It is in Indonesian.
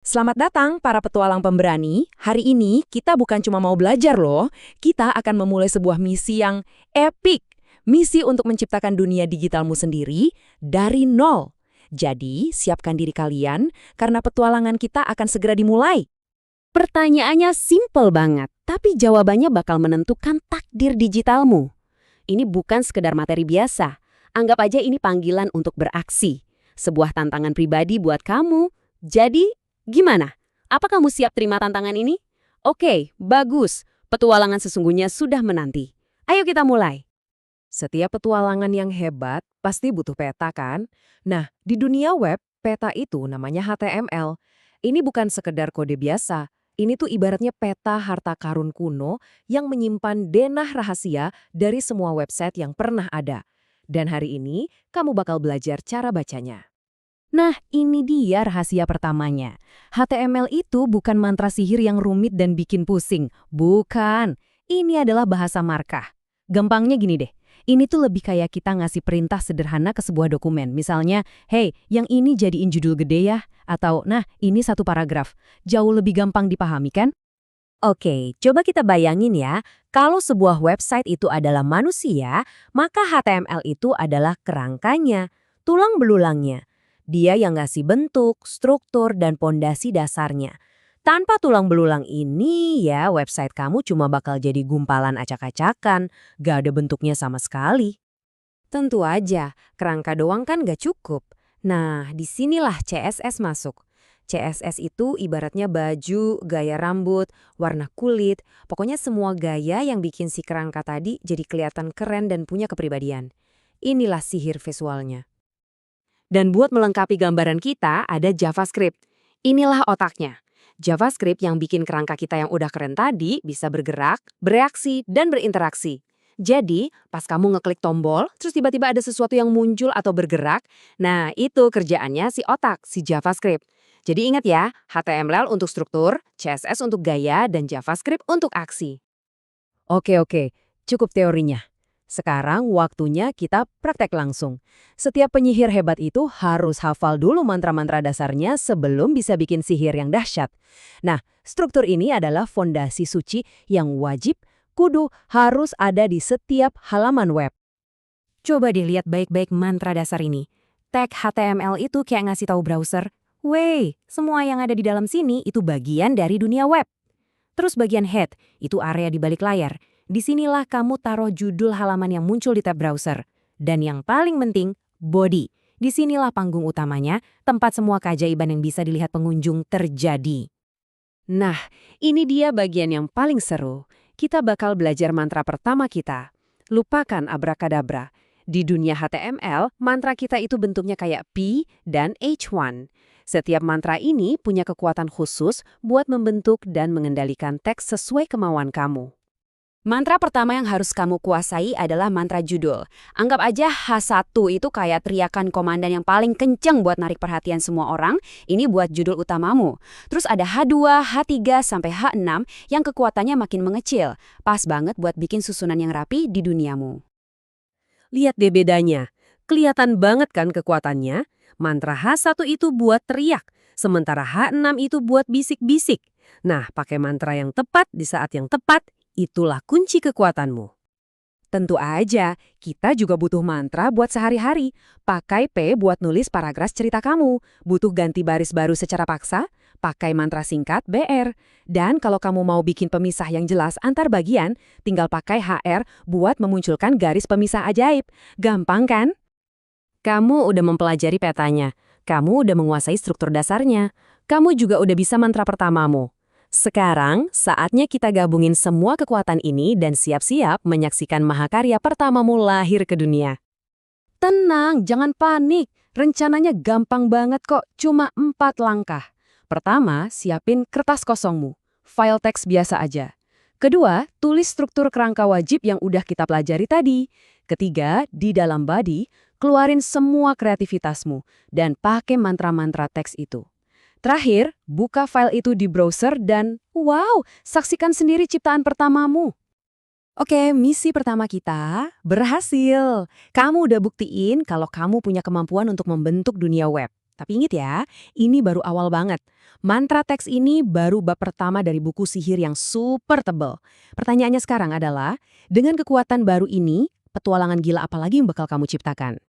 Selamat datang para petualang pemberani. Hari ini kita bukan cuma mau belajar loh, kita akan memulai sebuah misi yang epik. Misi untuk menciptakan dunia digitalmu sendiri dari nol. Jadi, siapkan diri kalian karena petualangan kita akan segera dimulai. Pertanyaannya simpel banget, tapi jawabannya bakal menentukan takdir digitalmu. Ini bukan sekedar materi biasa. Anggap aja ini panggilan untuk beraksi. Sebuah tantangan pribadi buat kamu. Jadi, gimana? Apa kamu siap terima tantangan ini? Oke, bagus. Petualangan sesungguhnya sudah menanti. Ayo kita mulai. Setiap petualangan yang hebat pasti butuh peta kan? Nah, di dunia web, peta itu namanya HTML. Ini bukan sekedar kode biasa. Ini tuh ibaratnya peta harta karun kuno yang menyimpan denah rahasia dari semua website yang pernah ada. Dan hari ini, kamu bakal belajar cara bacanya. Nah, ini dia rahasia pertamanya. HTML itu bukan mantra sihir yang rumit dan bikin pusing. Bukan. Ini adalah bahasa markah. Gampangnya gini deh. Ini tuh lebih kayak kita ngasih perintah sederhana ke sebuah dokumen. Misalnya, hey, yang ini jadiin judul gede ya. Atau, nah, ini satu paragraf. Jauh lebih gampang dipahami kan? Oke, coba kita bayangin ya. Kalau sebuah website itu adalah manusia, maka HTML itu adalah kerangkanya, tulang belulangnya. Dia yang ngasih bentuk, struktur, dan pondasi dasarnya. Tanpa tulang belulang ini, ya website kamu cuma bakal jadi gumpalan acak-acakan, gak ada bentuknya sama sekali. Tentu aja, kerangka doang kan gak cukup. Nah, disinilah CSS masuk. CSS itu ibaratnya baju, gaya rambut, warna kulit, pokoknya semua gaya yang bikin si kerangka tadi jadi kelihatan keren dan punya kepribadian. Inilah sihir visualnya. Dan buat melengkapi gambaran kita, ada JavaScript. Inilah otaknya. JavaScript yang bikin kerangka kita yang udah keren tadi bisa bergerak, bereaksi, dan berinteraksi. Jadi, pas kamu ngeklik tombol, terus tiba-tiba ada sesuatu yang muncul atau bergerak, nah itu kerjaannya si otak, si JavaScript. Jadi ingat ya, HTML untuk struktur, CSS untuk gaya, dan JavaScript untuk aksi. Oke, cukup teorinya. Sekarang waktunya kita praktek langsung. Setiap penyihir hebat itu harus hafal dulu mantra-mantra dasarnya sebelum bisa bikin sihir yang dahsyat. Nah, struktur ini adalah fondasi suci yang wajib, kudu, harus ada di setiap halaman web. Coba dilihat baik-baik mantra dasar ini. Tag HTML itu kayak ngasih tahu browser, "Wey, semua yang ada di dalam sini itu bagian dari dunia web." Terus bagian head, itu area di balik layar. Disinilah kamu taruh judul halaman yang muncul di tab browser. Dan yang paling penting, body. Disinilah panggung utamanya, tempat semua keajaiban yang bisa dilihat pengunjung terjadi. Nah, ini dia bagian yang paling seru. Kita bakal belajar mantra pertama kita. Lupakan abrakadabra. Di dunia HTML, mantra kita itu bentuknya kayak P dan H1. Setiap mantra ini punya kekuatan khusus buat membentuk dan mengendalikan teks sesuai kemauan kamu. Mantra pertama yang harus kamu kuasai adalah mantra judul. Anggap aja H1 itu kayak teriakan komandan yang paling kenceng buat narik perhatian semua orang. Ini buat judul utamamu. Terus ada H2, H3, sampai H6 yang kekuatannya makin mengecil. Pas banget buat bikin susunan yang rapi di duniamu. Lihat deh bedanya. Kelihatan banget kan kekuatannya? Mantra H1 itu buat teriak, sementara H6 itu buat bisik-bisik. Nah, pakai mantra yang tepat di saat yang tepat, itulah kunci kekuatanmu. Tentu aja, kita juga butuh mantra buat sehari-hari. Pakai P buat nulis paragraf cerita kamu. Butuh ganti baris baru secara paksa? Pakai mantra singkat BR. Dan kalau kamu mau bikin pemisah yang jelas antar bagian, tinggal pakai HR buat memunculkan garis pemisah ajaib. Gampang kan? Kamu udah mempelajari petanya. Kamu udah menguasai struktur dasarnya. Kamu juga udah bisa mantra pertamamu. Sekarang, saatnya kita gabungin semua kekuatan ini dan siap-siap menyaksikan mahakarya pertamamu lahir ke dunia. Tenang, jangan panik. Rencananya gampang banget kok, cuma 4 langkah. Pertama, siapin kertas kosongmu. File teks biasa aja. Kedua, tulis struktur kerangka wajib yang udah kita pelajari tadi. Ketiga, di dalam body, keluarin semua kreativitasmu dan pakai mantra-mantra teks itu. Terakhir, buka file itu di browser dan, wow, saksikan sendiri ciptaan pertamamu. Oke, misi pertama kita berhasil. Kamu udah buktiin kalau kamu punya kemampuan untuk membentuk dunia web. Tapi ingat ya, ini baru awal banget. Mantra teks ini baru bab pertama dari buku sihir yang super tebal. Pertanyaannya sekarang adalah, dengan kekuatan baru ini, petualangan gila apa lagi yang bakal kamu ciptakan?